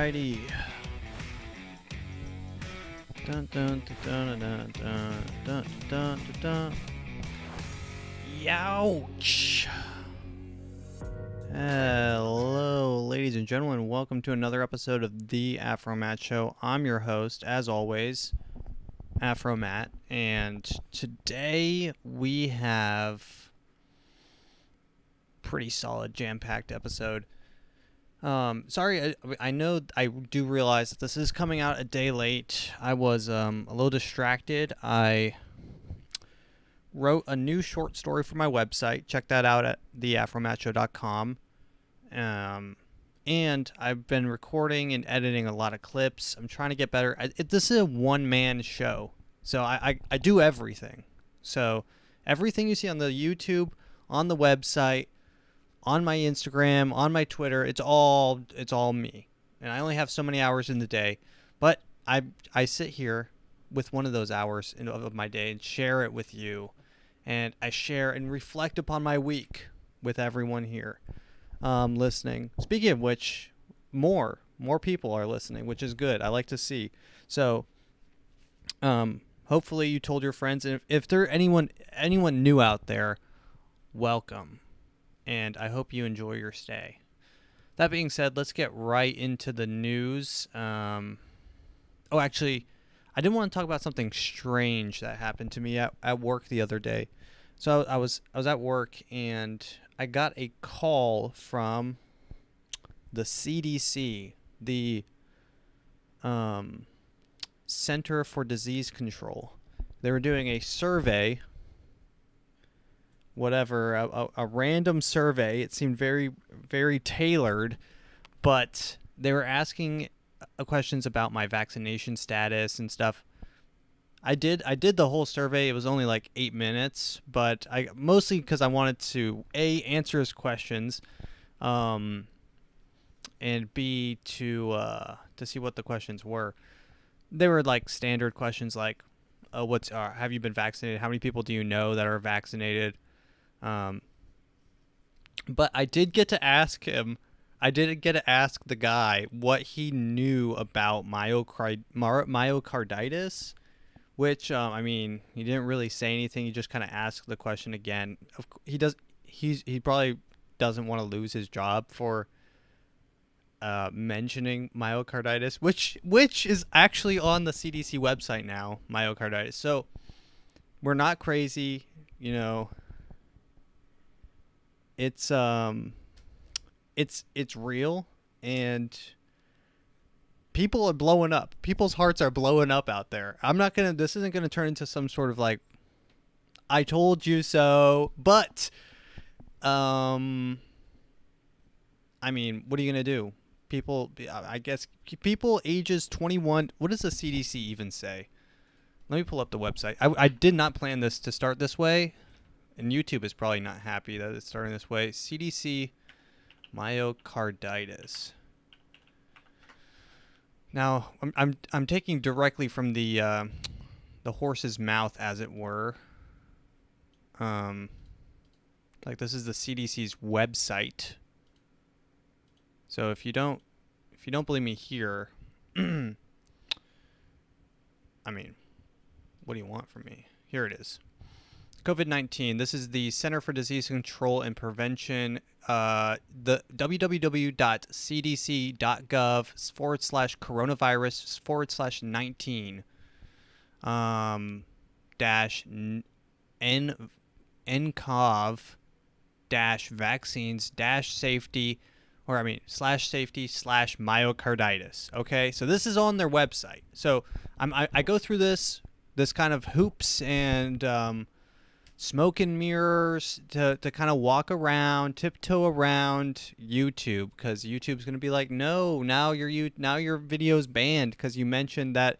Alrighty. Dun dun dun dun dun dun dun dun dun dun. Youch! Hello, ladies and gentlemen. Welcome to another episode of the AfroMattt Show. I'm your host, as always, AfroMattt, and today we have pretty solid, jam-packed episode. Sorry, I know I do realize that this is coming out a day late. I was a little distracted. I wrote a new short story for my website. Check that out at theafromattshow.com. And I've been recording and editing a lot of clips. I'm trying to get better. This is a one-man show, so I do everything. So everything you see on the YouTube, on the website, on my Instagram, on my Twitter, it's all me. And I only have so many hours in the day. But I sit here with one of those hours of my day and share it with you. And I share and reflect upon my week with everyone here listening. Speaking of which, more people are listening, which is good. I like to see. So hopefully you told your friends. And if there anyone new out there, welcome. And I hope you enjoy your stay. That being said, let's get right into the news. Actually, I did want to talk about something strange that happened to me at work the other day. So I was at work and I got a call from the CDC, the Center for Disease Control. They were doing a survey. A random survey. It seemed very, very tailored, but they were asking questions about my vaccination status and stuff. I did the whole survey. It was only like 8 minutes, but I mostly because I wanted to answer his questions, and B to see what the questions were. They were like standard questions like, have you been vaccinated? How many people do you know that are vaccinated? But I did get to ask him. I did get to ask the guy what he knew about myocarditis, which he didn't really say anything. He just kind of asked the question again. He probably doesn't want to lose his job for mentioning myocarditis, which is actually on the CDC website now. Myocarditis. So we're not crazy, you know. It's real, and people are blowing up. People's hearts are blowing up out there. This isn't gonna turn into some sort of like, I told you so, but, what are you gonna do? I guess people ages 21, what does the CDC even say? Let me pull up the website. I did not plan this to start this way. And YouTube is probably not happy that it's starting this way. CDC myocarditis. Now, I'm taking directly from the horse's mouth, as it were. Like this is the CDC's website. So if you don't believe me here, what do you want from me? Here it is. COVID-19. This is the Center for Disease Control and Prevention. The www.cdc.gov/coronavirus/19 dash ncov dash vaccines dash safety /safety/myocarditis. Okay, so this is on their website. So I go through this kind of hoops and smoke and mirrors to kind of walk around, tiptoe around YouTube, because YouTube's going to be like, no, now your video's banned because you mentioned that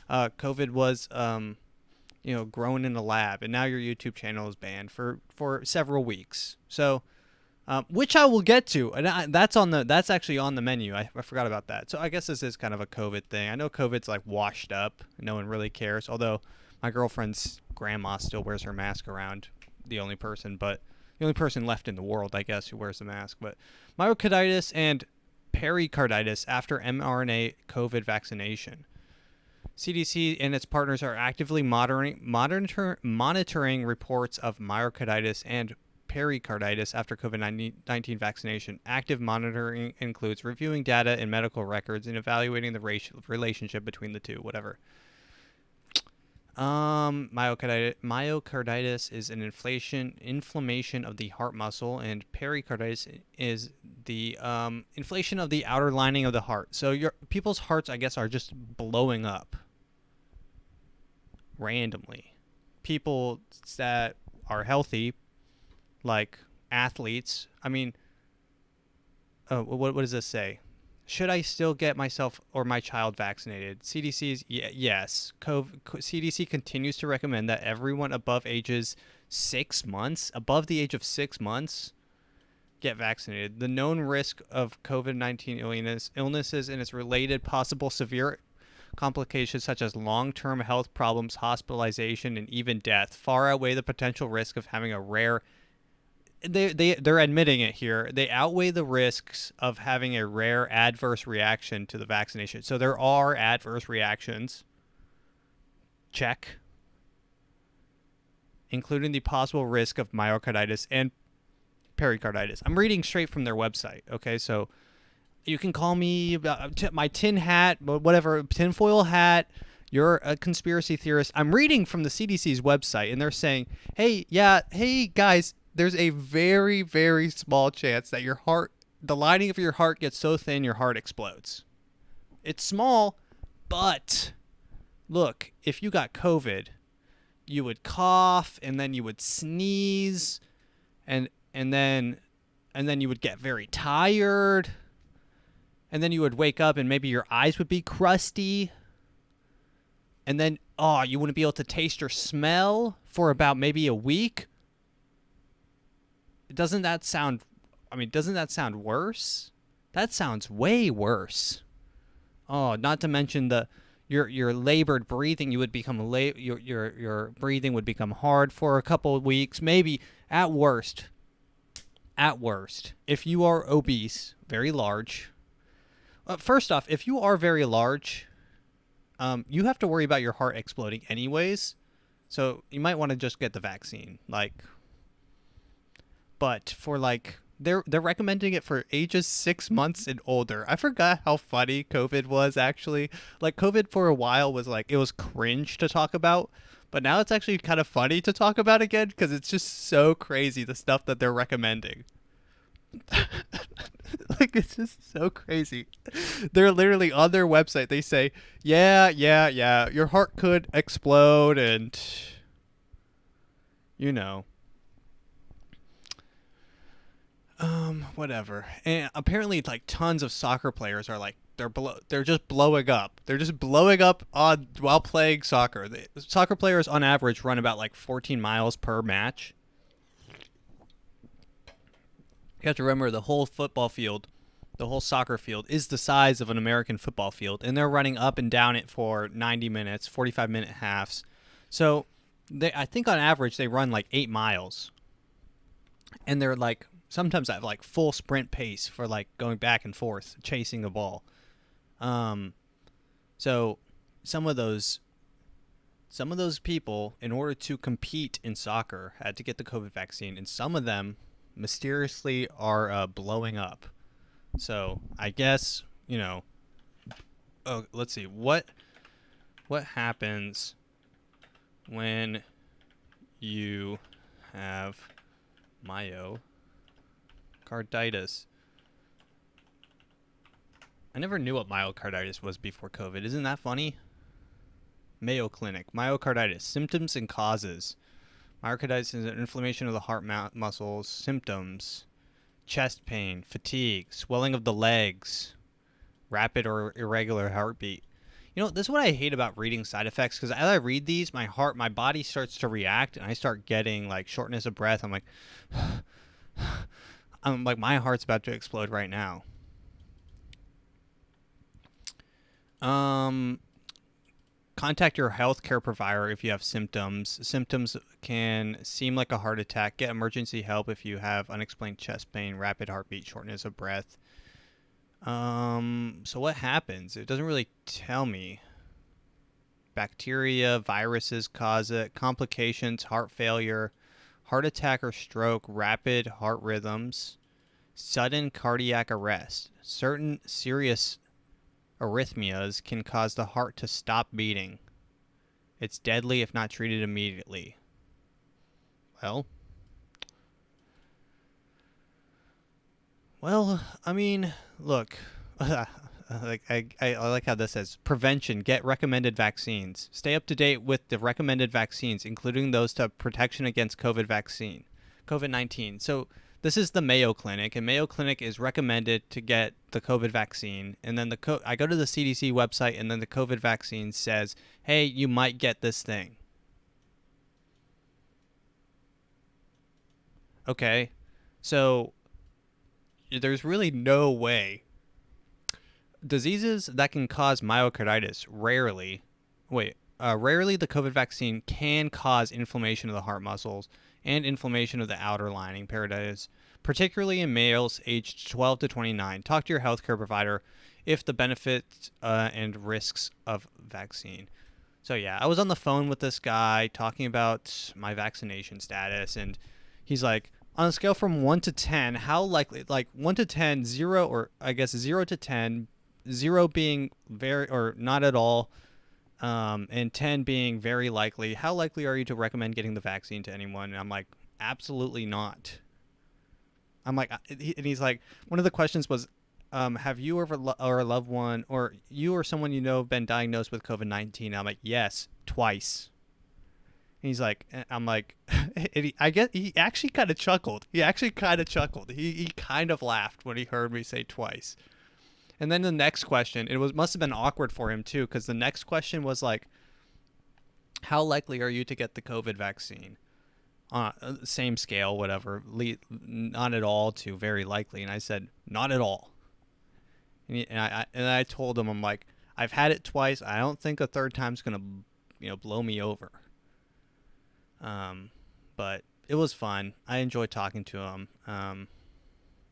COVID was grown in a lab, and now your YouTube channel is banned for several weeks. So which I will get to, and that's actually on the menu. I forgot about that. So I guess this is kind of a COVID thing. I know COVID's like washed up. No one really cares, although my girlfriend's grandma still wears her mask around. The only person left in the world, I guess, who wears the mask. But myocarditis, and pericarditis after mRNA COVID vaccination. CDC and its partners are actively monitoring reports of myocarditis and pericarditis after COVID-19 vaccination. Active monitoring includes reviewing data and medical records and evaluating the relationship between the two. Whatever. Myocarditis is an inflammation of the heart muscle, and pericarditis is the inflation of the outer lining of the heart. So your people's hearts, I guess, are just blowing up randomly. People that are healthy, like athletes. I mean, what does this say? Should I still get myself or my child vaccinated? CDC's yes. CDC continues to recommend that everyone above the age of 6 months, get vaccinated. The known risk of COVID-19 illnesses and its related possible severe complications such as long-term health problems, hospitalization, and even death far outweigh the potential risk of having a rare. They're admitting it here. They outweigh the risks of having a rare adverse reaction to the vaccination. So there are adverse reactions. Check. Including the possible risk of myocarditis and pericarditis. I'm reading straight from their website. Okay, so you can call me my tin hat, whatever, tinfoil hat. You're a conspiracy theorist. I'm reading from the CDC's website, and they're saying, hey, guys, there's a very, very small chance that the lining of your heart gets so thin your heart explodes. It's small, but look, if you got COVID, you would cough, and then you would sneeze, and then you would get very tired, and then you would wake up and maybe your eyes would be crusty, and then you wouldn't be able to taste or smell for about maybe a week. Doesn't that sound worse? That sounds way worse. Oh, not to mention your labored breathing. You would become your breathing would become hard for a couple of weeks, maybe at worst. If you are obese, very large. First off, if you are very large, you have to worry about your heart exploding anyways. So you might want to just get the vaccine, But for they're recommending it for ages 6 months and older. I forgot how funny COVID was actually. COVID for a while was it was cringe to talk about, but now it's actually kind of funny to talk about again because it's just so crazy the stuff that they're recommending. It's just so crazy. They're literally on their website. They say, yeah, your heart could explode and whatever. And apparently tons of soccer players are they're just blowing up. They're just blowing up while playing soccer. Soccer players on average run about 14 miles per match. You have to remember the whole soccer field is the size of an American football field, and they're running up and down it for 90 minutes, 45-minute halves. So I think on average they run 8 miles. And they're sometimes at full sprint pace for going back and forth, chasing the ball. So some of those people, in order to compete in soccer, had to get the COVID vaccine, and some of them mysteriously are blowing up. So I guess let's see what happens when you have myocarditis. I never knew what myocarditis was before COVID. Isn't that funny? Mayo Clinic. Myocarditis. Symptoms and causes. Myocarditis is an inflammation of the heart muscles. Symptoms: chest pain, fatigue, swelling of the legs, rapid or irregular heartbeat. This is what I hate about reading side effects, because as I read these, my body starts to react, and I start getting shortness of breath. I'm my heart's about to explode right now. Contact your healthcare provider if you have symptoms. Symptoms can seem like a heart attack. Get emergency help if you have unexplained chest pain, rapid heartbeat, shortness of breath. So what happens? It doesn't really tell me. Bacteria, viruses cause it, complications, heart failure, heart attack or stroke, rapid heart rhythms, sudden cardiac arrest. Certain serious arrhythmias can cause the heart to stop beating. It's deadly if not treated immediately. Well, I mean, look, I like how this says prevention. Get recommended vaccines. Stay up to date with the recommended vaccines, including those to protection against COVID-19. So this is the Mayo Clinic, and Mayo Clinic is recommended to get the COVID vaccine. And then I go to the CDC website, and then the COVID vaccine says, "Hey, you might get this thing." Okay, so there's really no way. Diseases that can cause myocarditis rarely the COVID vaccine can cause inflammation of the heart muscles and inflammation of the outer lining pericarditis, particularly in males aged 12 to 29. Talk to your healthcare provider if the benefits and risks of vaccine. So yeah, I was on the phone with this guy talking about my vaccination status, and he's like, on a scale from 1 to 10, how likely, like 1 to 10, 0, or I guess 0 to 10, 0 being very or not at all, and 10 being very likely, how likely are you to recommend getting the vaccine to anyone? And I'm like, absolutely not. I'm like, and he's like, one of the questions was, have you ever or a loved one or you or someone you know been diagnosed with COVID-19? I'm like, yes, twice. And he's like, I'm like, I guess he actually kind of chuckled. He kind of laughed when he heard me say twice. And then the next question, must have been awkward for him too, because the next question was like, how likely are you to get the COVID vaccine? Same scale, whatever, not at all to very likely. And I said, not at all. And I told him, I'm like, I've had it twice. I don't think a third time's gonna, blow me over. But it was fun. I enjoyed talking to him.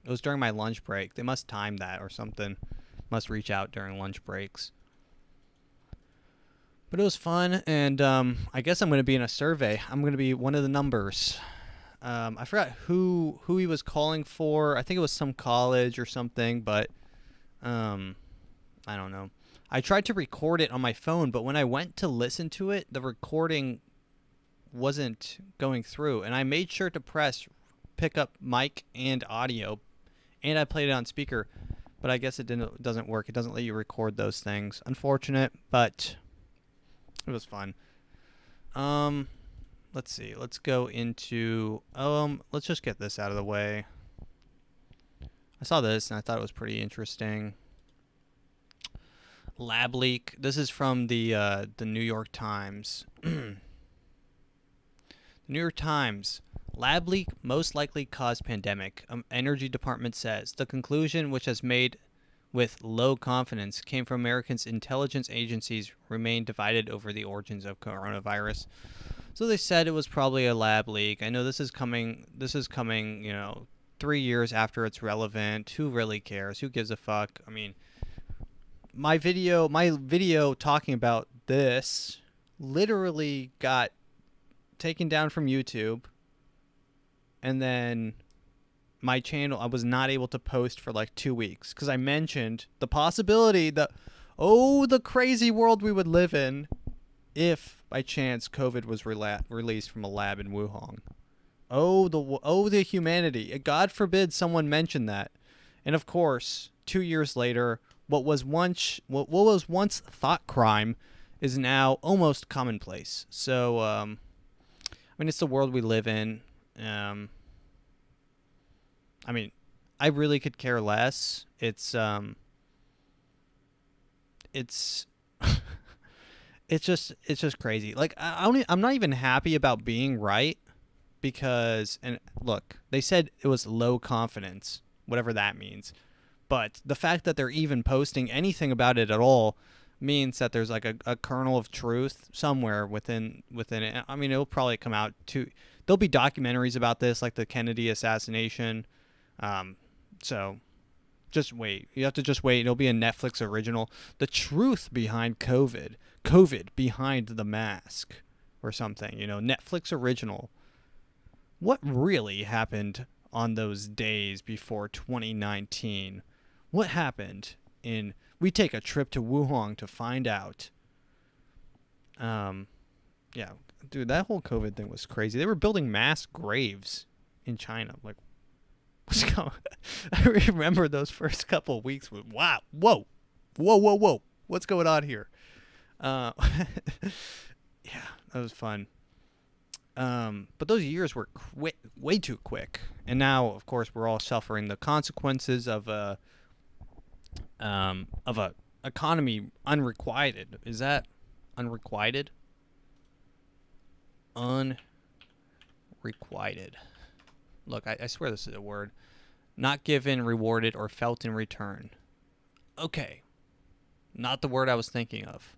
It was during my lunch break. They must time that or something. Must reach out during lunch breaks. But it was fun, and I guess I'm going to be in a survey. I'm going to be one of the numbers. I forgot who he was calling for. I think it was some college or something, but I don't know. I tried to record it on my phone, but when I went to listen to it, the recording wasn't going through, and I made sure to press pick up mic and audio, and I played it on speaker, but I guess it doesn't work. It doesn't let you record those things. Unfortunate, but it was fun. Let's see. Let's go into let's just get this out of the way. I saw this and I thought it was pretty interesting. Lab leak. This is from the New York Times. The New York Times. Lab leak most likely caused pandemic. Energy Department says. The conclusion, which has made with low confidence, came from Americans' intelligence agencies remain divided over the origins of coronavirus. So they said it was probably a lab leak. I know this is coming, 3 years after it's relevant. Who really cares? Who gives a fuck? I mean, my video talking about this literally got taken down from YouTube, and then my channel, I was not able to post for like 2 weeks because I mentioned the possibility that, the crazy world we would live in if by chance COVID was released from a lab in Wuhan. The humanity. God forbid someone mentioned that. And of course, 2 years later, what was once thought crime is now almost commonplace. So, I mean, it's the world we live in. I mean, I really could care less. It's it's just crazy. Like I'm not even happy about being right because, and look, they said it was low confidence, whatever that means. But the fact that they're even posting anything about it at all means that there's like a kernel of truth somewhere within it. I mean, it'll probably come out to, there'll be documentaries about this, like the Kennedy assassination. So Just wait. You have to just wait. It'll be a Netflix original. The truth behind COVID. COVID behind the mask or something. Netflix original. What really happened on those days before 2019? What happened we take a trip to Wuhan to find out. Yeah, dude, that whole COVID thing was crazy. They were building mass graves in China. Like, what's going on? I remember those first couple of weeks with, wow, whoa, what's going on here? Yeah, that was fun. But those years were way too quick. And now, of course, we're all suffering the consequences of a economy unrequited. Is that unrequited? Unrequited. Look, I swear this is a word. Not given, rewarded, or felt in return. Okay. Not the word I was thinking of.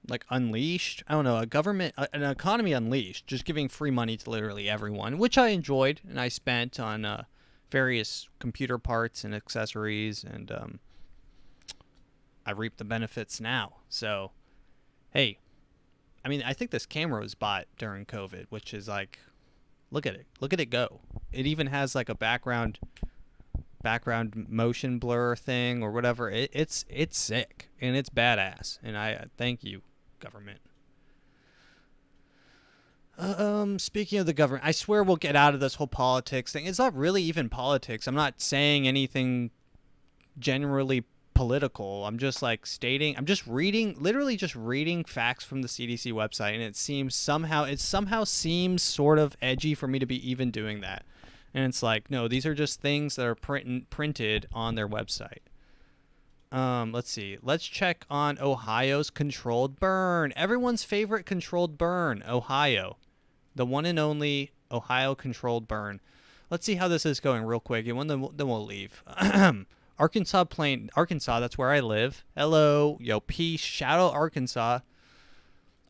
Like unleashed. I don't know, an economy unleashed, just giving free money to literally everyone, which I enjoyed and I spent on various computer parts and accessories, and I reap the benefits now. So, hey, I mean, I think this camera was bought during COVID, which is like, look at it go. It even has like a background motion blur thing or whatever. It's sick and it's badass, and I thank you, government. Speaking of the government, I swear we'll get out of this whole politics thing. It's not really even politics. I'm not saying anything generally political. I'm just like stating, literally just reading facts from the CDC website, and it somehow seems sort of edgy for me to be even doing that. And it's like, no, these are just things that are printed on their website. Let's see. Let's check on Ohio's controlled burn. Everyone's favorite controlled burn, Ohio. The one and only Ohio controlled burn. Let's see how this is going real quick, and then we'll leave. Arkansas, that's where I live. Hello. Yo, peace. Shout out Arkansas.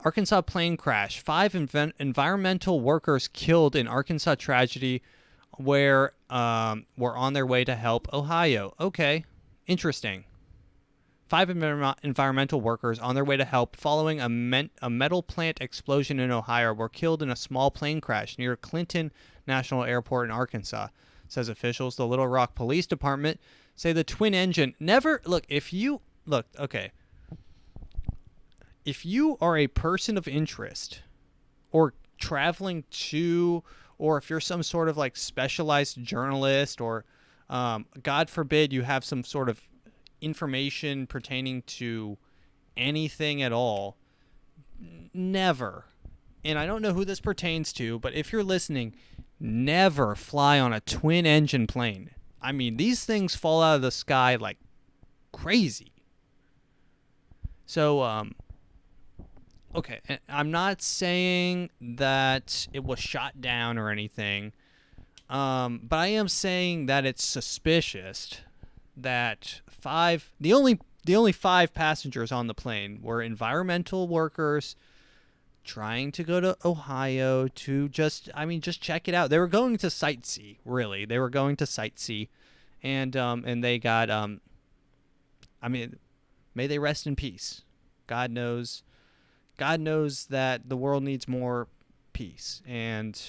Arkansas plane crash. 5 environmental workers killed in Arkansas tragedy where were on their way to help Ohio. Okay, interesting. 5 environmental workers on their way to help following a metal plant explosion in Ohio were killed in a small plane crash near Clinton National Airport in Arkansas, says officials. The Little Rock Police Department say the twin engine if you are a person of interest or traveling to, or if you're some sort of like specialized journalist, or God forbid you have some sort of information pertaining to anything at all, never, and I don't know who this pertains to, but if you're listening, never fly on a twin engine plane. I mean, these things fall out of the sky like crazy. So, okay, I'm not saying that it was shot down or anything, but I am saying that it's suspicious that the only 5 passengers on the plane were environmental workers trying to go to Ohio to just check it out. They were going to sightsee, really. They were going to sightsee, and they got may they rest in peace. God knows that the world needs more peace. And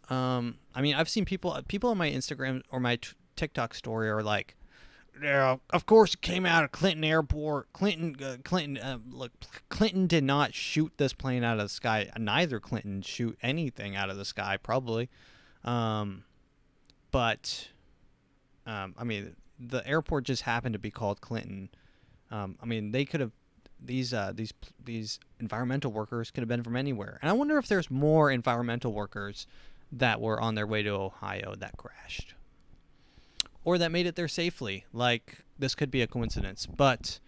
I've seen people on my Instagram or my TikTok story are like, yeah, of course it came out of Clinton Airport. Clinton did not shoot this plane out of the sky. Neither Clinton shoot anything out of the sky, probably. But the airport just happened to be called Clinton. They could have, these environmental workers could have been from anywhere. And I wonder if there's more environmental workers that were on their way to Ohio that crashed, or that made it there safely. Like, this could be a coincidence, but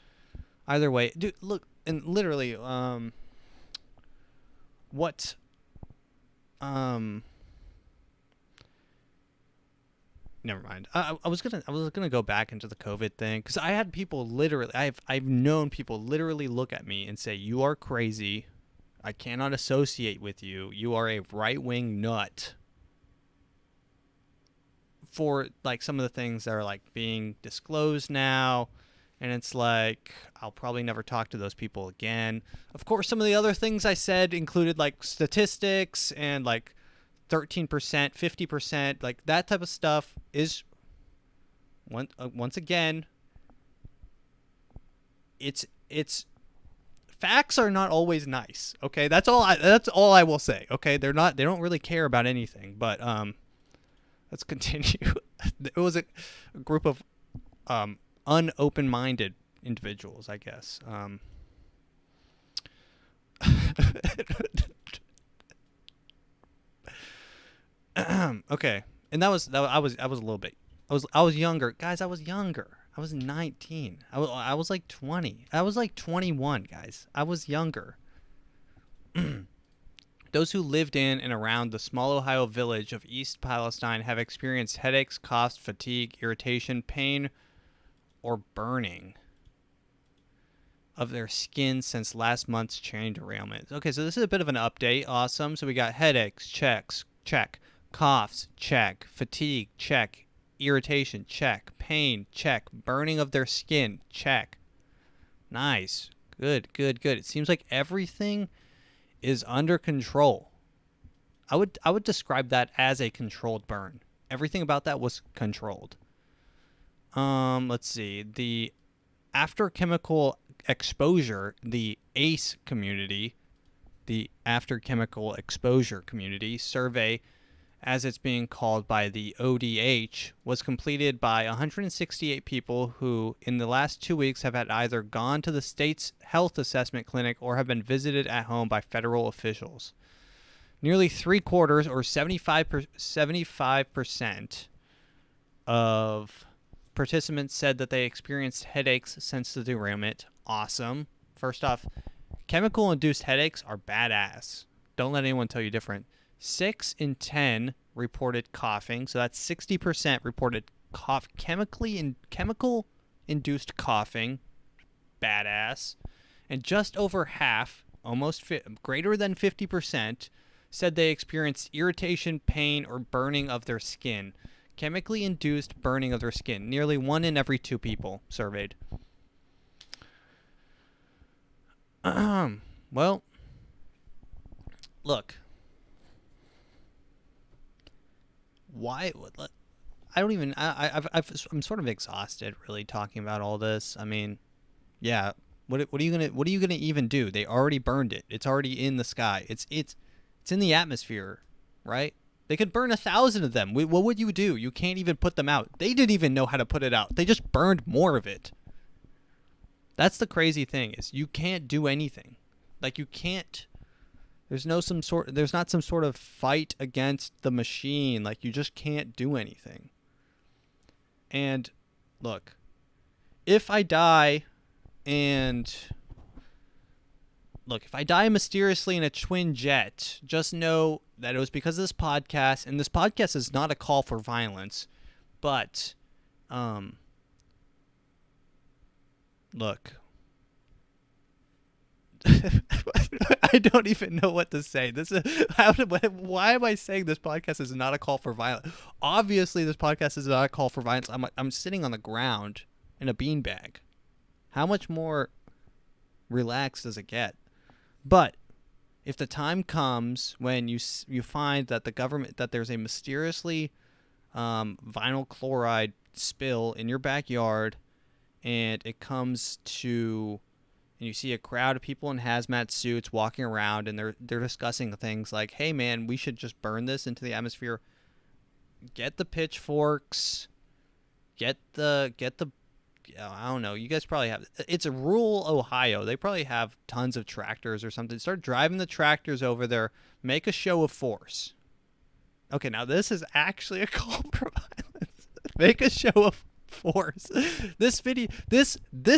either way, dude, look, and literally, never mind. I was gonna go back into the COVID thing, because I had people literally, I've known people literally look at me and say, "You are crazy. I cannot associate with you. You are a right-wing nut. For like some of the things that are like being disclosed now, and it's like I'll probably never talk to those people again. Of course, some of the other things I said included like statistics and like 13%, 50%, like that type of stuff is once again, it's facts are not always nice. Okay, that's all I will say. Okay, they don't really care about anything. But let's continue. It was a group of unopen-minded individuals, I guess. Okay, and I was a little bit. I was younger, guys. I was younger. I was 19. I was like 20. I was like 21, guys. I was younger. Those who lived in and around the small Ohio village of East Palestine have experienced headaches, coughs, fatigue, irritation, pain, or burning of their skin since last month's train derailment. Okay, so this is a bit of an update. Awesome. So we got headaches, check. Coughs, check. Fatigue, check. Irritation, check. Pain, check. Burning of their skin, check. Nice. Good. It seems like everything is under control. I would describe that as a controlled burn. Everything about that was controlled. Let's see. The after chemical exposure, the ACE community, the after chemical exposure community survey, as it's being called by the ODH, was completed by 168 people who, in the last 2 weeks, have had either gone to the state's health assessment clinic or have been visited at home by federal officials. Nearly 3/4, or 75% of participants said that they experienced headaches since the derailment. Awesome. First off, chemical-induced headaches are badass. Don't let anyone tell you different. 6 in 10 reported coughing, so that's 60% reported chemical-induced coughing, badass, and just over half, greater than 50%, said they experienced irritation, pain, or burning of their skin. Chemically induced burning of their skin. Nearly 1 in every 2 people surveyed. Well, look. Why? I don't even. I'm sort of exhausted, really, talking about all this. I mean, yeah. What are you gonna even do? They already burned it. It's already in the sky. It's in the atmosphere, right? They could burn 1,000 of them. What would you do? You can't even put them out. They didn't even know how to put it out. They just burned more of it. That's the crazy thing, is you can't do anything. Like, you can't. There's not some sort of fight against the machine. Like, you just can't do anything. And look, if I die mysteriously in a twin jet, just know that it was because of this podcast, and this podcast is not a call for violence, but look, I don't even know what to say. Why am I saying this podcast is not a call for violence? Obviously, this podcast is not a call for violence. I'm sitting on the ground in a beanbag. How much more relaxed does it get? But if the time comes when you find that that there's a mysteriously vinyl chloride spill in your backyard, and it comes to, and you see a crowd of people in hazmat suits walking around, and they're discussing things like, "Hey man, we should just burn this into the atmosphere." Get the pitchforks. Get the I don't know. You guys probably have. It's a rural Ohio. They probably have tons of tractors or something. Start driving the tractors over there. Make a show of force. Okay, now this is actually a call for violence. Make a show of force. This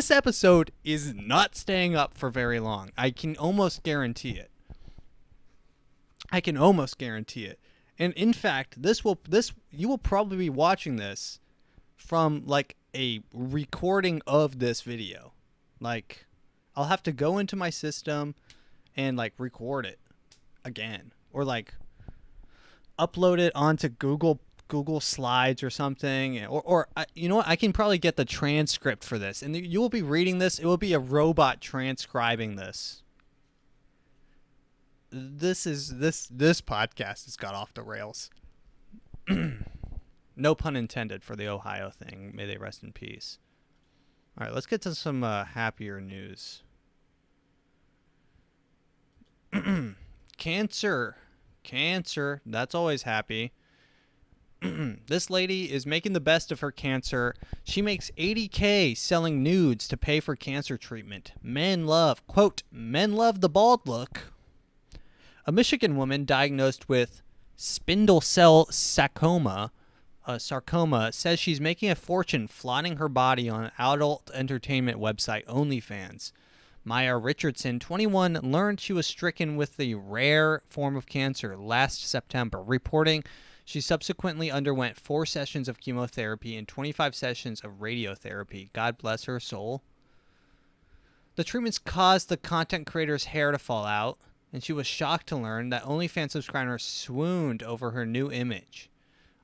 episode is not staying up for very long. I can almost guarantee it. And in fact, you will probably be watching this from like a recording of this video. Like, I'll have to go into my system and like record it again, or like upload it onto Google Slides or something, or you know what? I can probably get the transcript for this, and you will be reading this. It will be a robot transcribing this. This podcast has got off the rails. No pun intended for the Ohio thing. May they rest in peace. All right, let's get to some happier news. Cancer. That's always happy. This lady is making the best of her cancer. She makes $80K selling nudes to pay for cancer treatment. Men love, quote, men love the bald look. A Michigan woman diagnosed with spindle cell sarcoma says she's making a fortune flaunting her body on adult entertainment website OnlyFans. Maya Richardson, 21, learned she was stricken with the rare form of cancer last September, reporting she subsequently underwent 4 sessions of chemotherapy and 25 sessions of radiotherapy. God bless her soul. The treatments caused the content creator's hair to fall out, and she was shocked to learn that OnlyFans subscribers swooned over her new image.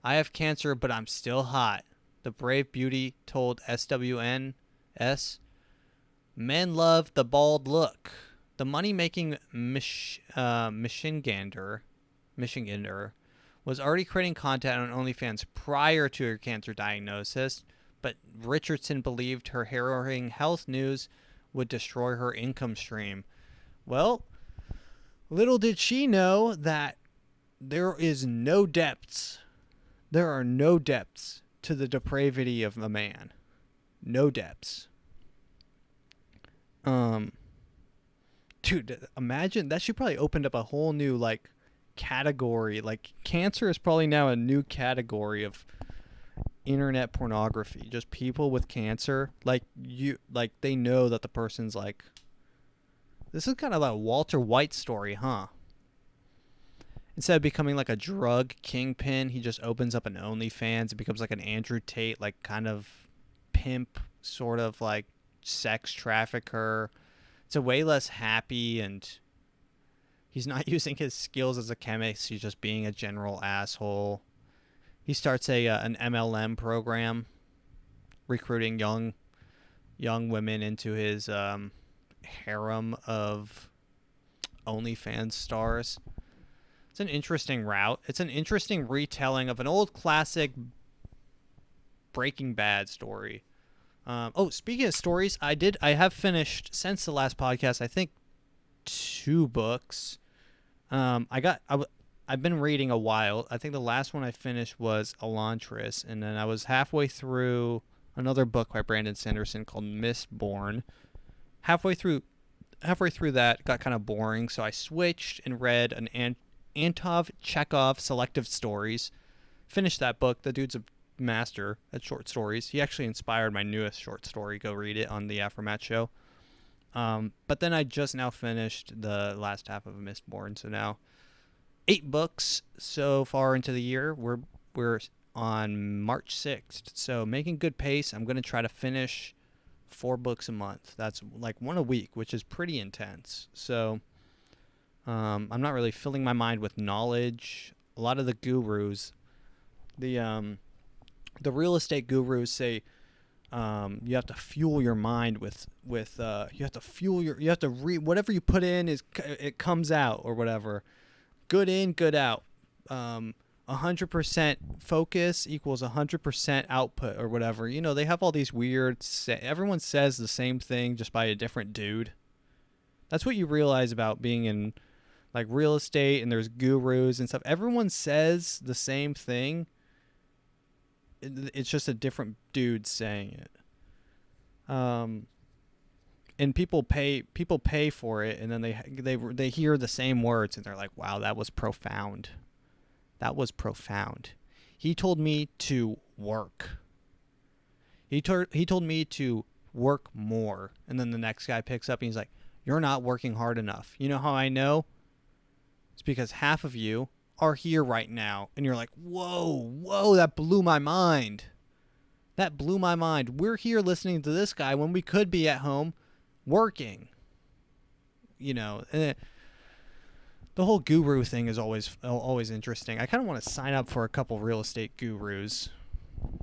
I have cancer, but I'm still hot, the brave beauty told SWNS. Men love the bald look. The money-making Michigander was already creating content on OnlyFans prior to her cancer diagnosis, but Richardson believed her harrowing health news would destroy her income stream. Well, little did she know that there is no depths. There are no depths to the depravity of a man. No depths. Dude, imagine that. She probably opened up a whole new like category. Like cancer is probably now a new category of internet pornography. Just people with cancer, like they know that the person's like. This is kind of like a Walter White story, huh? Instead of becoming like a drug kingpin, he just opens up an OnlyFans. It becomes like an Andrew Tate, like kind of pimp, sort of like sex trafficker. It's a way less happy, and he's not using his skills as a chemist. He's just being a general asshole. He starts an MLM program, recruiting young women into his harem of OnlyFans stars. It's an interesting route. It's an interesting retelling of an old classic Breaking Bad story. Speaking of stories, I have finished since the last podcast, I think 2 books. I've been reading a while. I think the last one I finished was Elantris, and then I was halfway through another book by Brandon Sanderson called Mistborn. Halfway through that, got kind of boring, so I switched and read an Antov Chekhov Selective Stories. Finished that book. The dude's a master at short stories. He actually inspired my newest short story. Go read it on the AfroMattt show. But then I just now finished the last half of Mistborn, so now 8 books so far into the year. We're on March 6th, so making good pace. I'm going to try to finish 4 books a month. That's like 1 a week, which is pretty intense. So I'm not really filling my mind with knowledge. A lot of the gurus, the real estate gurus say you have to fuel your mind with you have to read whatever you put in it comes out or whatever. Good in, good out. 100% focus equals 100% output or whatever. You know, they have all these weird everyone says the same thing just by a different dude. That's what you realize about being in like real estate, and there's gurus and stuff. Everyone says the same thing. It's just a different dude saying it. And people pay for it, and then they hear the same words, and they're like, "Wow, that was profound. That was profound." He told me to work. He told me to work more, and then the next guy picks up and he's like, "You're not working hard enough." You know how I know? It's because half of you are here right now, and you're like, whoa, that blew my mind. That blew my mind. We're here listening to this guy when we could be at home working. You know, The whole guru thing is always interesting. I kind of want to sign up for a couple real estate gurus.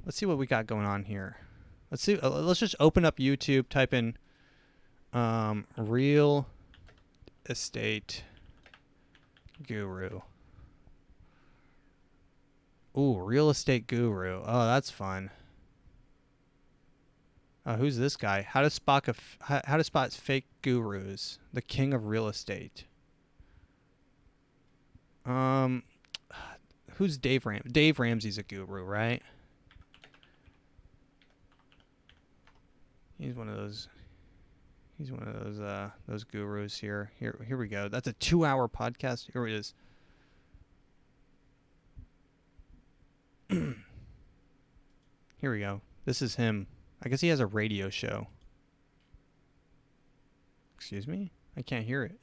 Let's see what we got going on here. Let's see. Let's just open up YouTube, type in real estate guru. Ooh, real estate guru. Oh, that's fun. Who's this guy? How to spot fake gurus. The king of real estate. Who's Dave Ramsey? Dave Ramsey's a guru, right? He's one of those those gurus here. Here we go. That's a 2-hour podcast. Here it is. Here we go. This is him. I guess he has a radio show. Excuse me? I can't hear it.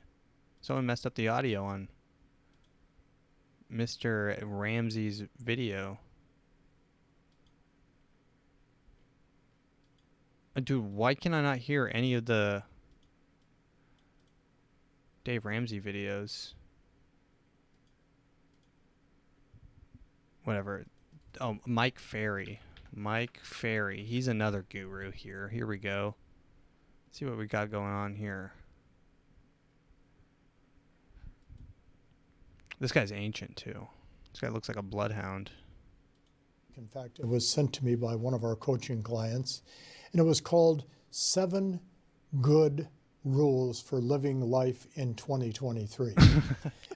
Someone messed up the audio on Mr. Ramsey's video. Dude, why can I not hear any of the Dave Ramsey videos? Whatever. Oh, Mike Ferry. Mike Ferry. He's another guru here. Here we go. Let's see what we got going on here. This guy's ancient, too. This guy looks like a bloodhound. In fact, it was sent to me by one of our coaching clients, and it was called 7 Good Rules for Living Life in 2023.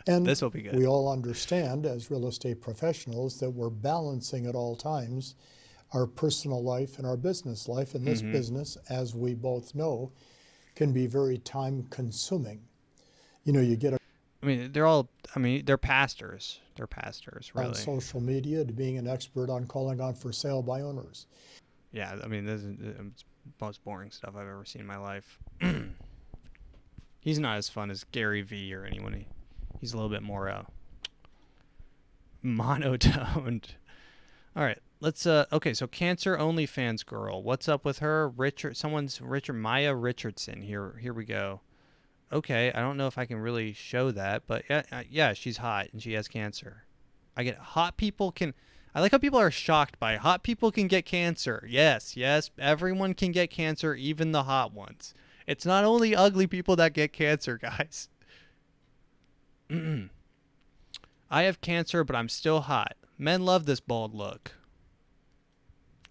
And this will be good. We all understand as real estate professionals that we're balancing at all times our personal life and our business life. And this business, as we both know, can be very time consuming. You know, you get they're pastors. They're pastors, really. On social media to being an expert on calling on for sale by owners. Yeah, I mean, this is the most boring stuff I've ever seen in my life. He's not as fun as Gary Vee or anyone. He's a little bit more monotoned. All right, let's okay, so Cancer OnlyFans girl. What's up with her? Maya Richardson. Here we go. Okay, I don't know if I can really show that, but yeah, she's hot and she has cancer. I like how people are shocked by hot people can get cancer. Yes, everyone can get cancer, even the hot ones. It's not only ugly people that get cancer, guys. I have cancer, but I'm still hot. Men love this bald look.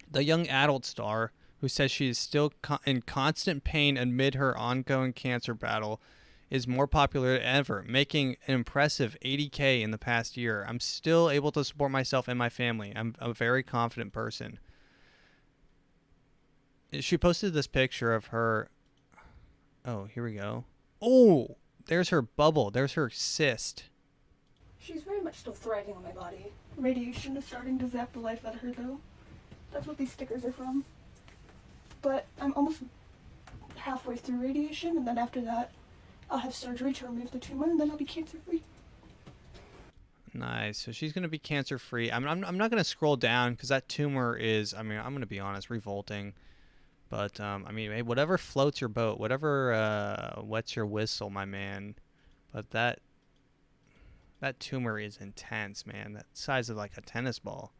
The young adult star, who says she is still in constant pain amid her ongoing cancer battle, is more popular than ever, making an impressive $80K in the past year. I'm still able to support myself and my family. I'm a very confident person. She posted this picture of her. Oh, here we go. Oh, there's her bubble. There's her cyst. She's very much still thriving on my body. Radiation is starting to zap the life out of her, though. That's what these stickers are from. But I'm almost halfway through radiation, and then after that, I'll have surgery to remove the tumor, and then I'll be cancer-free. Nice. So she's going to be cancer-free. I'm not going to scroll down because that tumor is, I'm going to be honest, revolting. But, hey, whatever floats your boat, whatever wets your whistle, my man. But that tumor is intense, man. That size of like a tennis ball.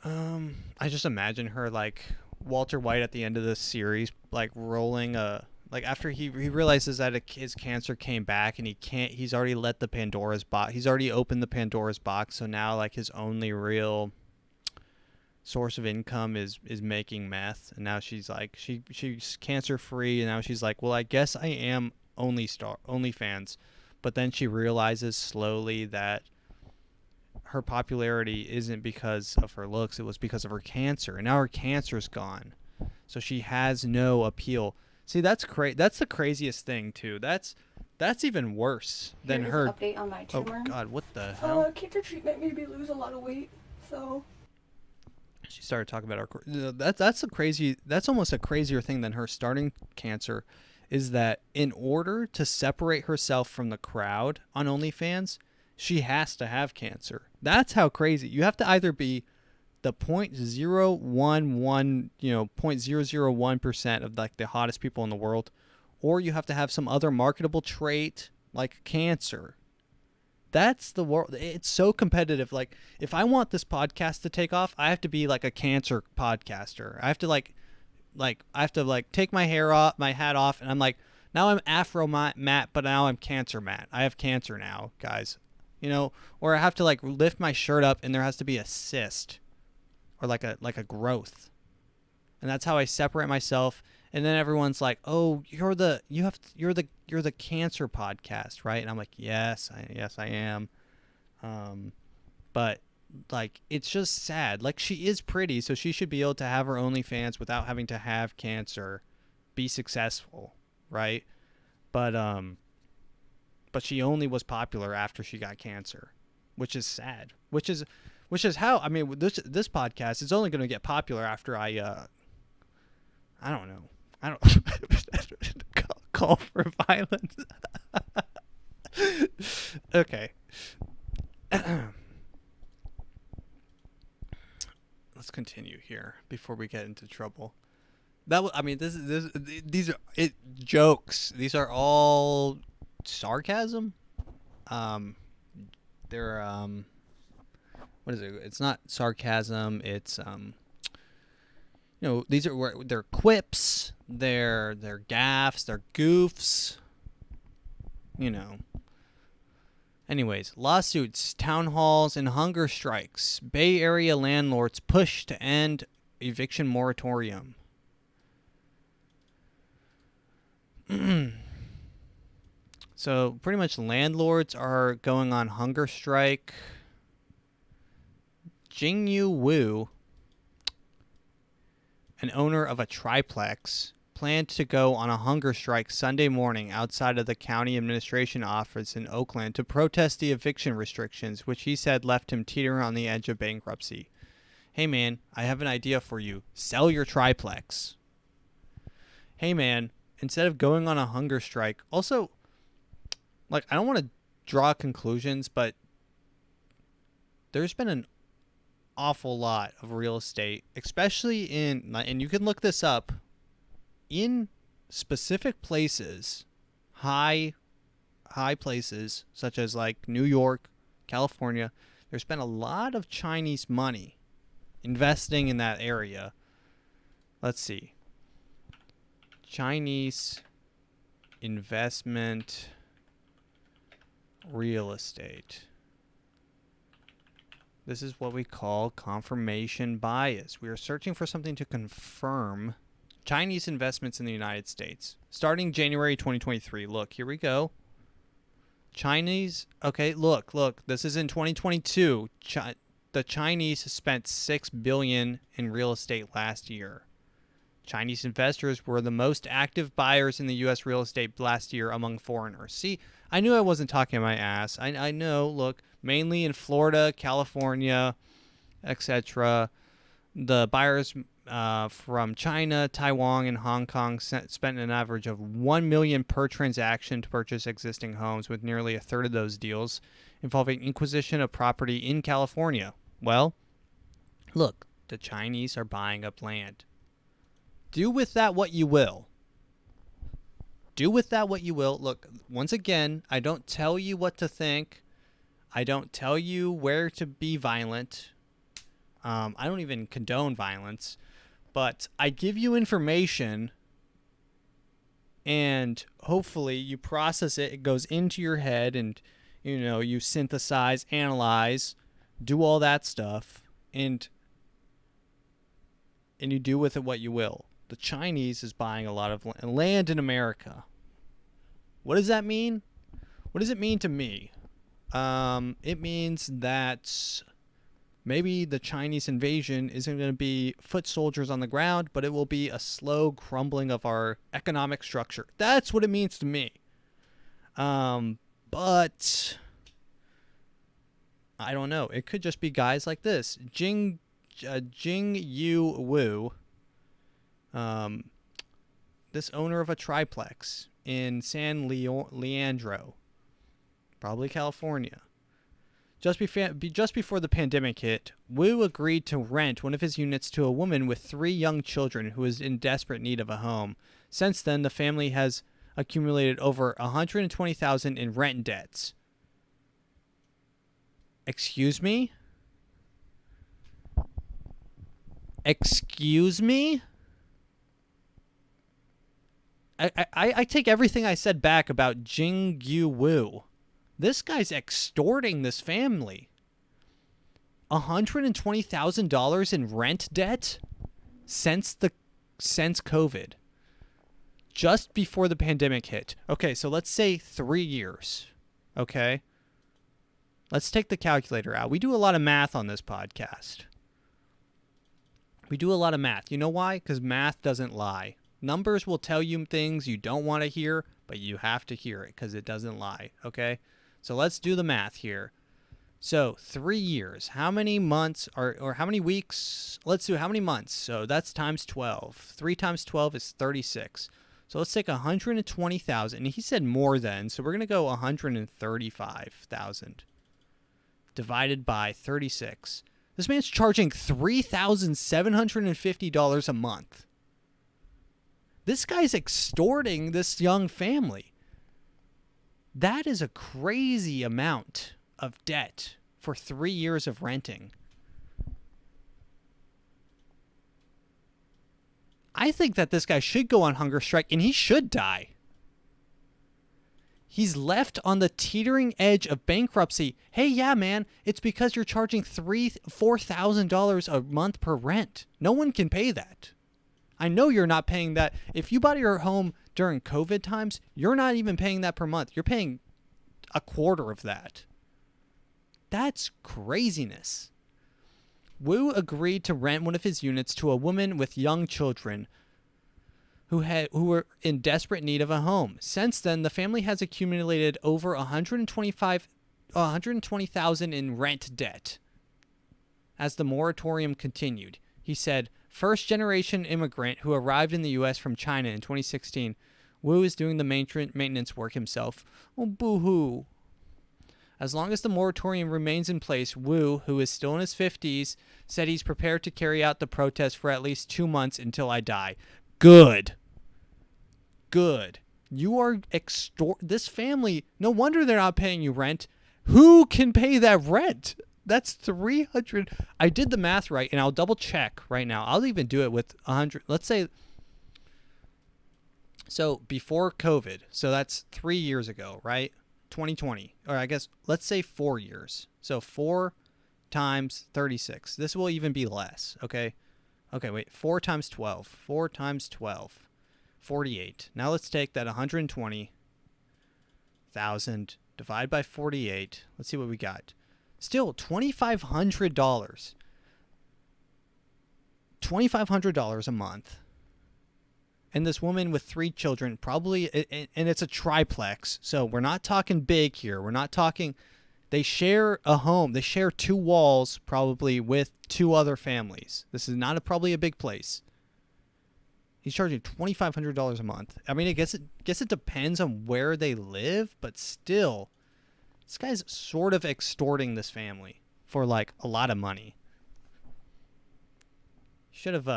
I just imagine her like Walter White at the end of the series, like rolling after he realizes that his cancer came back and he's already let the Pandora's box. He's already opened the Pandora's box. So now like his only real source of income is making meth. And now she's like, she's cancer free. And now she's like, well, I guess I am OnlyFans. But then she realizes slowly that her popularity isn't because of her looks. It was because of her cancer. And now her cancer's gone. So she has no appeal. See, that's the craziest thing, too. That's even worse than her. Update on my tumor. Oh, God, what the hell? Cancer treatment made me lose a lot of weight, so. She started talking about her. That's almost a crazier thing than her starting cancer, is that in order to separate herself from the crowd on OnlyFans, she has to have cancer. That's how crazy. You have to either be the 0.001% of like the hottest people in the world, or you have to have some other marketable trait like cancer. That's the world. It's so competitive. Like, if I want this podcast to take off, I have to be like a cancer podcaster. I have to take my hat off, and I'm like, now I'm AfroMattt, but now I'm cancer Matt. I have cancer now, guys. You know, or I have to like lift my shirt up, and there has to be a cyst, or like a growth, and that's how I separate myself. And then everyone's like, "Oh, you're the cancer podcast, right?" And I'm like, "Yes, I am." But like, it's just sad. Like, she is pretty, so she should be able to have her OnlyFans without having to have cancer, be successful, right? But she only was popular after she got cancer, which is sad. Which is how, I mean, this podcast is only going to get popular after I don't know. I don't call for violence. Okay. Let's continue here before we get into trouble. These are jokes. These are all sarcasm. They're what is it? It's not sarcasm. It's they're quips, they're gaffes, they're goofs. You know. Anyways, lawsuits, town halls, and hunger strikes. Bay Area landlords push to end eviction moratorium. So pretty much landlords are going on hunger strike. Jingyu Wu, an owner of a triplex, planned to go on a hunger strike Sunday morning outside of the county administration office in Oakland to protest the eviction restrictions, which he said left him teetering on the edge of bankruptcy. Hey man, I have an idea for you. Sell your triplex. Hey man, instead of going on a hunger strike, also, like, I don't want to draw conclusions, but there's been an awful lot of real estate, especially in, and you can look this up, in specific places, high places such as like New York, California. There's been a lot of Chinese money investing in that area. Let's see. Chinese investment real estate. This is what we call confirmation bias. We are searching for something to confirm Chinese investments in the United States. Starting January 2023. Look, here we go. Chinese. Okay, look. This is in 2022. The Chinese spent $6 billion in real estate last year. Chinese investors were the most active buyers in the U.S. real estate last year among foreigners. See, I knew I wasn't talking my ass. I know, look, mainly in Florida, California, etc. The buyers from China, Taiwan, and Hong Kong spent an average of $1 million per transaction to purchase existing homes, with nearly a third of those deals involving acquisition of property in California. Well, look, the Chinese are buying up land. Do with that what you will. Do with that what you will. Look, once again, I don't tell you what to think. I don't tell you where to be violent. I don't even condone violence. But I give you information, and hopefully you process it. It goes into your head, and you synthesize, analyze, do all that stuff, and you do with it what you will. The Chinese is buying a lot of land in America. What does that mean? What does it mean to me? It means that maybe the Chinese invasion isn't going to be foot soldiers on the ground, but it will be a slow crumbling of our economic structure. That's what it means to me. But I don't know. It could just be guys like this. Jingyu Wu, this owner of a triplex in San Leandro, probably California. Just before the pandemic hit, Wu agreed to rent one of his units to a woman with 3 young children who is in desperate need of a home. Since then, the family has accumulated over $120,000 in rent debts. Excuse me? Excuse me? I take everything I said back about Jingyu Wu. This guy's extorting this family. $120,000 in rent debt since COVID. Just before the pandemic hit. Okay, so let's say 3 years. Okay? Let's take the calculator out. We do a lot of math on this podcast. We do a lot of math. You know why? Because math doesn't lie. Numbers will tell you things you don't want to hear, but you have to hear it because it doesn't lie. Okay? So let's do the math here. So 3 years. How many months or how many weeks? Let's do how many months. So that's times 12. 3 times 12 is 36. So let's take 120,000. And he said more than, so we're going to go 135,000 divided by 36. This man's charging $3,750 a month. This guy's extorting this young family. That is a crazy amount of debt for 3 years of renting. I think that this guy should go on hunger strike and he should die. He's left on the teetering edge of bankruptcy. Hey, yeah, man, it's because you're charging $4,000 a month per rent. No one can pay that. I know you're not paying that. If you bought your home during COVID times, you're not even paying that per month. You're paying a quarter of that. That's craziness. Wu agreed to rent one of his units to a woman with young children who were in desperate need of a home. Since then, the family has accumulated over $120,000 in rent debt. As the moratorium continued, he said, first-generation immigrant who arrived in the U.S. from China in 2016, Wu is doing the maintenance work himself. Oh, boo-hoo. As long as the moratorium remains in place, Wu, who is still in his 50s, said he's prepared to carry out the protest for at least 2 months until I die. Good. Good. You are this family, no wonder they're not paying you rent. Who can pay that rent? That's 300. I did the math right, and I'll double check right now. I'll even do it with 100. Let's say, so before COVID, so that's 3 years ago, right? 2020, or I guess let's say 4 years. So 4 times 36. This will even be less. Okay. Wait. 4 times 12. 4 times 12. 48. Now let's take that 120,000 divide by 48. Let's see what we got. Still $2,500. $2,500 a month. And this woman with 3 children, probably, and it's a triplex. So we're not talking big here. We're not talking, they share a home. They share 2 walls probably with 2 other families. This is not probably a big place. He's charging $2,500 a month. I mean, I guess it depends on where they live, but still, this guy's sort of extorting this family for like a lot of money. Should have,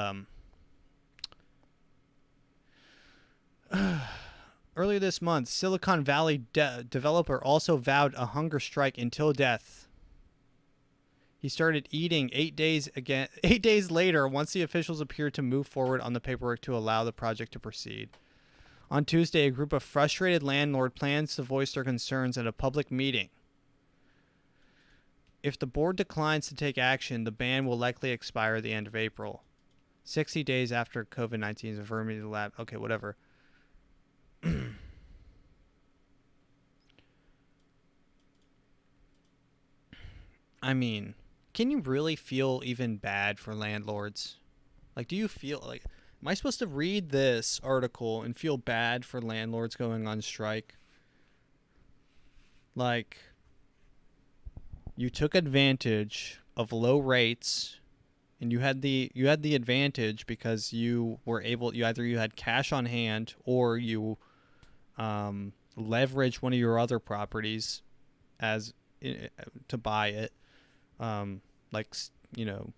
earlier this month, Silicon Valley developer also vowed a hunger strike until death. He started eating 8 days later once the officials appeared to move forward on the paperwork to allow the project to proceed. On Tuesday, a group of frustrated landlords plans to voice their concerns at a public meeting. If the board declines to take action, the ban will likely expire at the end of April. 60 days after COVID-19's infirmity lab. Okay, whatever. I mean, can you really feel even bad for landlords? Like, do you feel like, am I supposed to read this article and feel bad for landlords going on strike? Like, you took advantage of low rates, and you had the advantage because you were able, you had cash on hand, or you leverage one of your other properties to buy it. Like, you know,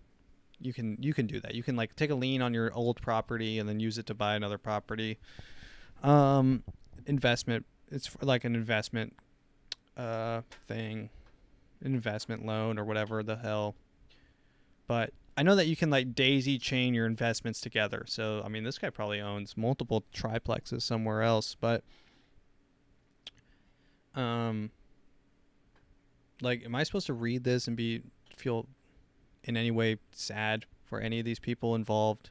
you can do that. You can like take a lien on your old property and then use it to buy another property. investment. It's like an investment thing, an investment loan or whatever the hell. But I know that you can like daisy chain your investments together. So I mean, this guy probably owns multiple triplexes somewhere else. But like, am I supposed to read this and feel in any way sad for any of these people involved?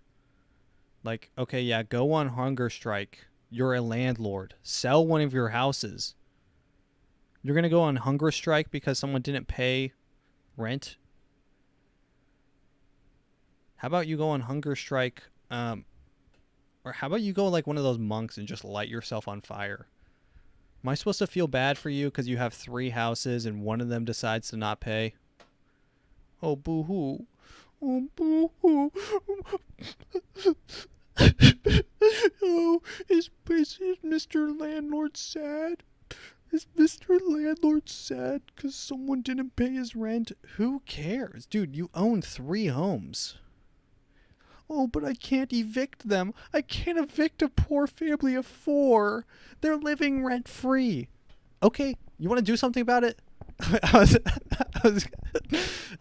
Like, okay, yeah, go on hunger strike. You're a landlord. Sell one of your houses. You're going to go on hunger strike because someone didn't pay rent? How about you go on hunger strike, or how about you go like one of those monks and just light yourself on fire? Am I supposed to feel bad for you because you have 3 houses and one of them decides to not pay? Oh, boo-hoo. Oh, boo-hoo. Oh, is Mr. Landlord sad? Is Mr. Landlord sad because someone didn't pay his rent? Who cares? Dude, you own 3 homes. Oh, but I can't evict them. I can't evict a poor family of 4. They're living rent-free. Okay, you want to do something about it? I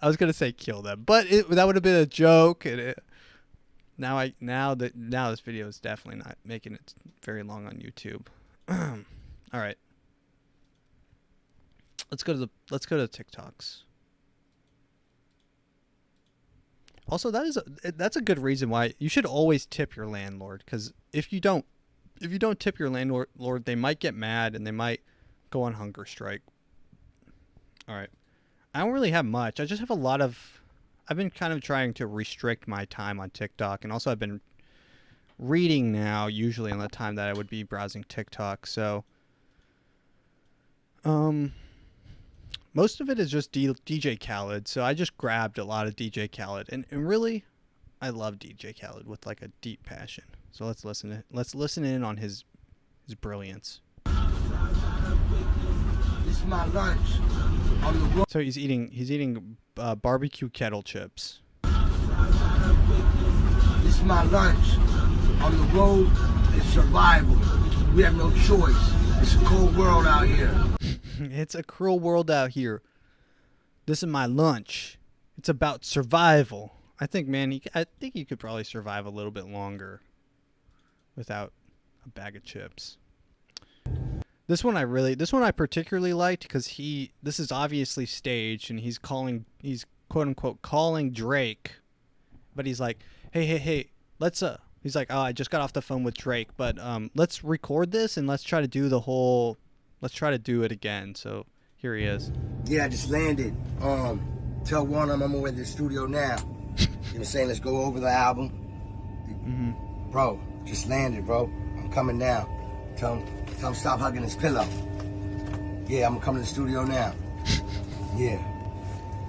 was gonna say kill them, but that would have been a joke. And now this video is definitely not making it very long on YouTube. All right, let's go to the TikToks. Also, that's a good reason why you should always tip your landlord, because if you don't tip your landlord, they might get mad and they might go on hunger strike. All right. I don't really have much. I just have I've been kind of trying to restrict my time on TikTok, and also I've been reading now, usually on the time that I would be browsing TikTok. So, most of it is just DJ Khaled. So I just grabbed a lot of DJ Khaled, and really, I love DJ Khaled with like a deep passion. So let's listen in on his brilliance. This is my lunch. On the road. So he's eating barbecue kettle chips. This is my lunch. On the road, it's survival. We have no choice. It's a cold world out here. It's a cruel world out here. This is my lunch. It's about survival. I think he could probably survive a little bit longer without a bag of chips. This one I particularly liked because this is obviously staged, and he's quote unquote calling Drake, but he's like, hey, let's he's like, oh, I just got off the phone with Drake, but let's record this and let's try to do it again. So here he is. Yeah, I just landed. Tell Warner I'm on my way to the studio now. You know what I'm saying? Let's go over the album. Mm-hmm. Bro, just landed, bro. I'm coming now. Tell him stop hugging his pillow. Yeah, I'm gonna come to the studio now. Yeah.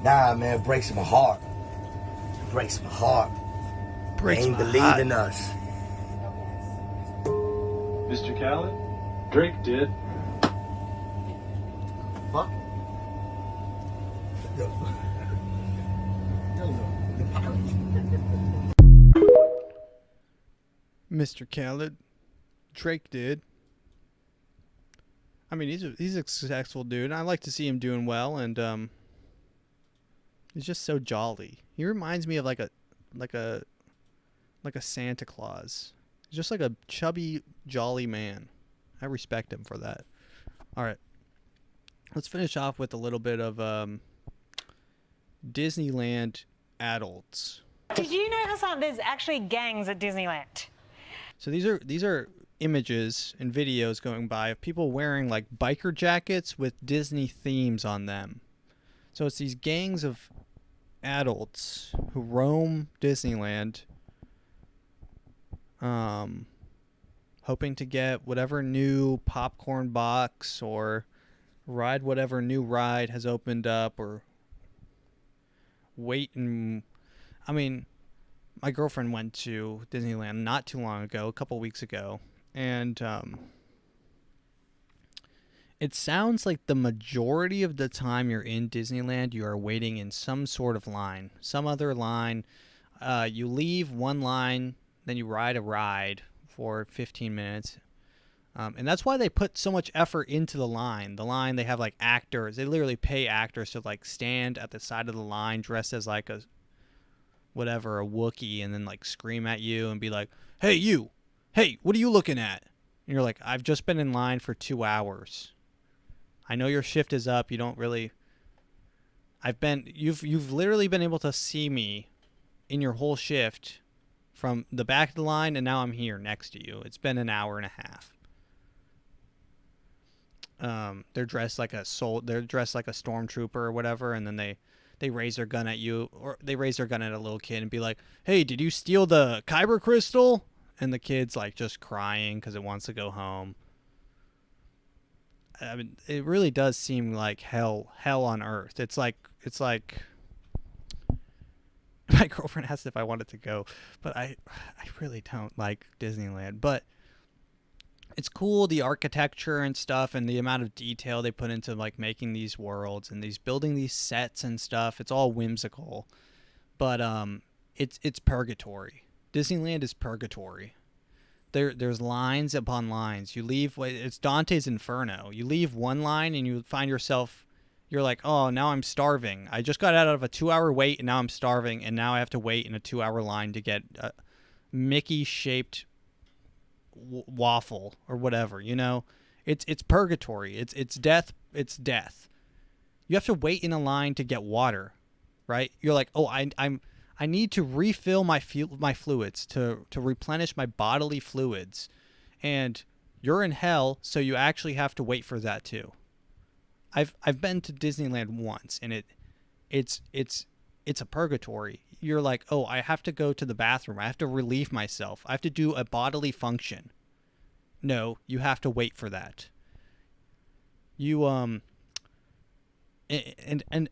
Nah, man, it breaks my heart. It breaks my heart. They ain't believed in us. Mr. Khaled? Drake did. Fuck. Mr. Khaled, Drake did. I mean, he's a successful dude, and I like to see him doing well, and he's just so jolly. He reminds me of like a Santa Claus. He's just like a chubby, jolly man. I respect him for that. All right, let's finish off with a little bit of Disneyland adults. Did you know, Hassan, there's actually gangs at Disneyland? So these are images and videos going by of people wearing like biker jackets with Disney themes on them. So it's these gangs of adults who roam Disneyland, hoping to get whatever new popcorn box or ride whatever new ride has opened up, or I mean, my girlfriend went to Disneyland not too long ago, a couple weeks ago, and it sounds like the majority of the time you're in Disneyland, you are waiting in some sort of line, some other line. You leave one line, then you ride a ride for 15 minutes, And that's why they put so much effort into the line. The line, they have like actors. They literally pay actors to like stand at the side of the line dressed as like a Wookiee, and then like scream at you and be like, "Hey you, hey, what are you looking at?" And you're like, "I've just been in line for 2 hours. I know your shift is up. You don't really. You've literally been able to see me in your whole shift from the back of the line, and now I'm here next to you. It's been an hour and a half." They're dressed like a stormtrooper or whatever, and then they raise their gun at you, or they raise their gun at a little kid and be like, "Hey, did you steal the kyber crystal?" And the kid's like just crying because it wants to go home. I mean, it really does seem like hell on earth. It's like my girlfriend asked if I wanted to go, but I really don't like Disneyland. But it's cool, the architecture and stuff, and the amount of detail they put into like making these worlds and building these sets and stuff. It's all whimsical, but it's purgatory. Disneyland is purgatory. There's lines upon lines. You leave, it's Dante's Inferno. You leave one line and you find yourself, you're like, "Oh, now I'm starving. I just got out of a 2-hour wait and now I'm starving, and now I have to wait in a 2-hour line to get a Mickey shaped waffle or whatever." It's purgatory. It's death. You have to wait in a line to get water, right? You're like, "Oh, I need to refill my fluids to replenish my bodily fluids," and you're in hell, so you actually have to wait for that too. I've been to Disneyland once, and it's a purgatory. You're like, "Oh, I have to go to the bathroom. I have to relieve myself. I have to do a bodily function." No, you have to wait for that. You and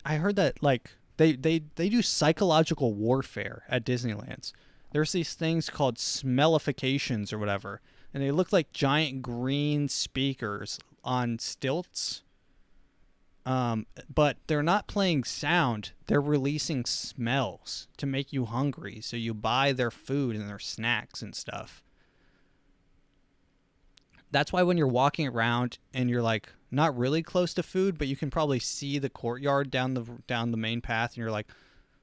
I heard that like they do psychological warfare at Disneyland's. There's these things called smellifications or whatever, and they look like giant green speakers on stilts. But they're not playing sound. They're releasing smells to make you hungry. So you buy their food and their snacks and stuff. That's why when you're walking around and you're like not really close to food, but you can probably see the courtyard down the main path, and you're like,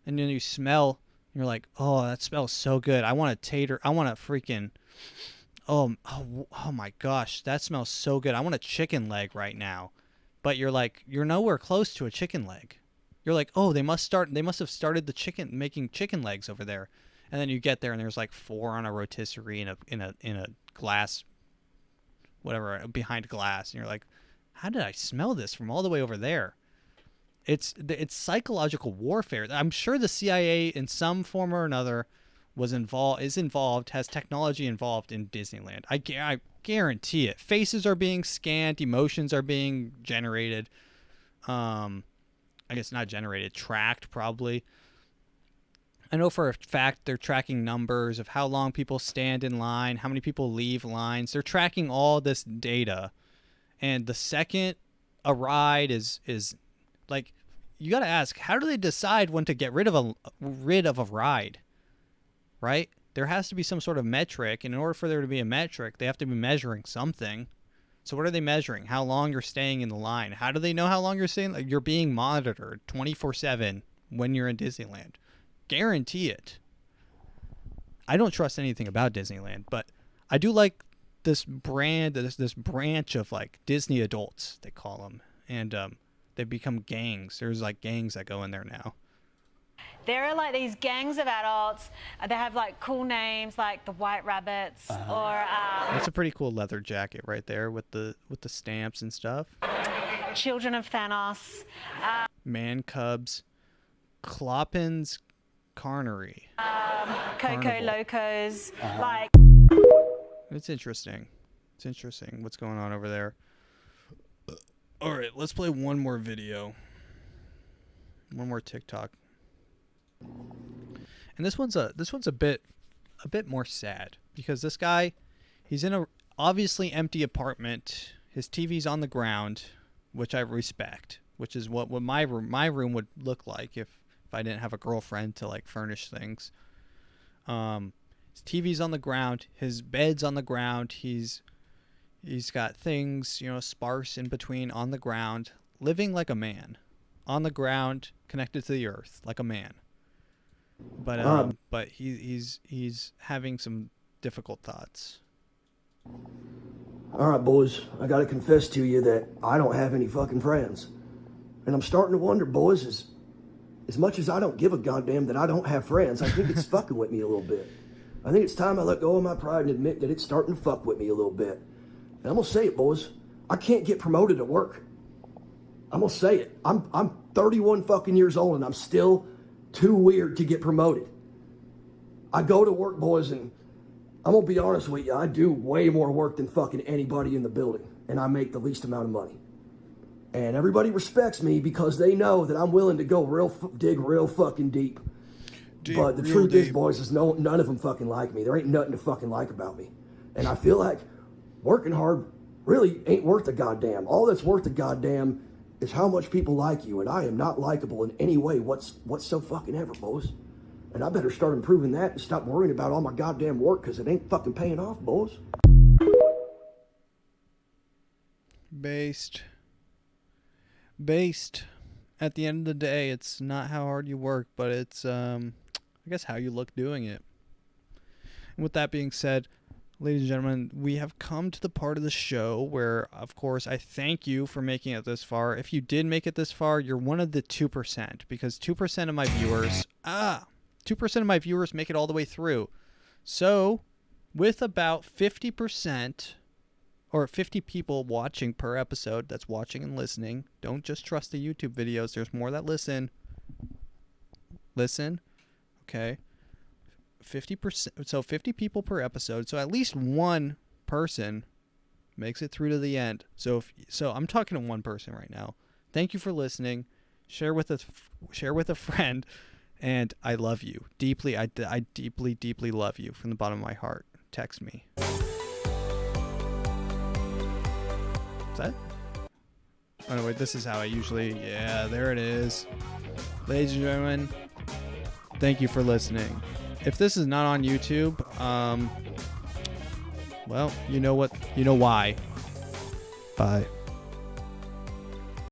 and then you smell, and you're like, "Oh, that smells so good. I want a tater. I want a freaking, oh my gosh, that smells so good. I want a chicken leg right now." But you're like, you're nowhere close to a chicken leg. You're like, "Oh, they must have started making chicken legs over there." And then you get there and there's like 4 on a rotisserie in a glass, whatever, behind glass, and you're like, "How did I smell this from all the way over there?" It's psychological warfare. I'm sure the CIA in some form or another is involved, has technology involved in Disneyland. I guarantee it. Faces are being scanned, emotions are being generated. I guess not generated, tracked probably. I know for a fact they're tracking numbers of how long people stand in line, how many people leave lines. They're tracking all this data. And the second a ride is like, you got to ask, how do they decide when to get rid of a ride? Right? There has to be some sort of metric, and in order for there to be a metric, they have to be measuring something. So what are they measuring? How long you're staying in the line? How do they know how long you're staying? Like, you're being monitored 24/7 when you're in Disneyland. Guarantee it. I don't trust anything about Disneyland, but I do like this brand, this branch of like Disney adults, they call them, and they've become gangs. There's like gangs that go in there now. There are like these gangs of adults. They have like cool names like the White Rabbits or That's a pretty cool leather jacket right there with the stamps and stuff. Children of Thanos. Man Cubs, Cloppin's Carnery, Coco Carnival. Locos. Like, It's interesting. It's interesting what's going on over there. All right, let's play one more video. One more TikTok. And this one's a bit more sad, because this guy, he's in a obviously empty apartment. His TV's on the ground, which I respect, which is what my room would look like if I didn't have a girlfriend to like furnish things. His TV's on the ground, his bed's on the ground. He's He's got things, sparse in between on the ground, living like a man. On the ground, connected to the earth, like a man. But he's having some difficult thoughts. All right, boys, I gotta confess to you that I don't have any fucking friends. And I'm starting to wonder, boys, as much as I don't give a goddamn that I don't have friends, I think it's fucking with me a little bit. I think it's time I let go of my pride and admit that it's starting to fuck with me a little bit. And I'm gonna say it, boys. I can't get promoted at work. I'm gonna say it. I'm 31 fucking years old and I'm still too weird to get promoted. I go to work, boys, and I'm gonna be honest with you, I do way more work than fucking anybody in the building, and I make the least amount of money. And everybody respects me because they know that I'm willing to go dig real fucking deep. But the truth is, boys, is none of them fucking like me. There ain't nothing to fucking like about me. And I feel like working hard really ain't worth a goddamn. All that's worth a goddamn is how much people like you, and I am not likable in any way so fucking ever, boys. And I better start improving that and stop worrying about all my goddamn work because it ain't fucking paying off, boys. Based. At the end of the day, it's not how hard you work, but it's, I guess, how you look doing it. And with that being said, ladies and gentlemen, we have come to the part of the show where, of course, I thank you for making it this far. If you did make it this far, you're one of the 2%, because 2% of my viewers, 2% of my viewers make it all the way through. So, with about 50%, or 50 people watching per episode, that's watching and listening, don't just trust the YouTube videos, there's more that listen, okay? 50%, so 50 people per episode, so at least one person makes it through to the end. So I'm talking to one person right now. Thank you for listening. Share with a friend, and I love you deeply. I deeply, deeply love you from the bottom of my heart. Text me. Is that? Oh no, wait, this is how I usually, yeah, there it is. Ladies and gentlemen, thank you for listening. If this is not on YouTube, well, you know why. Bye.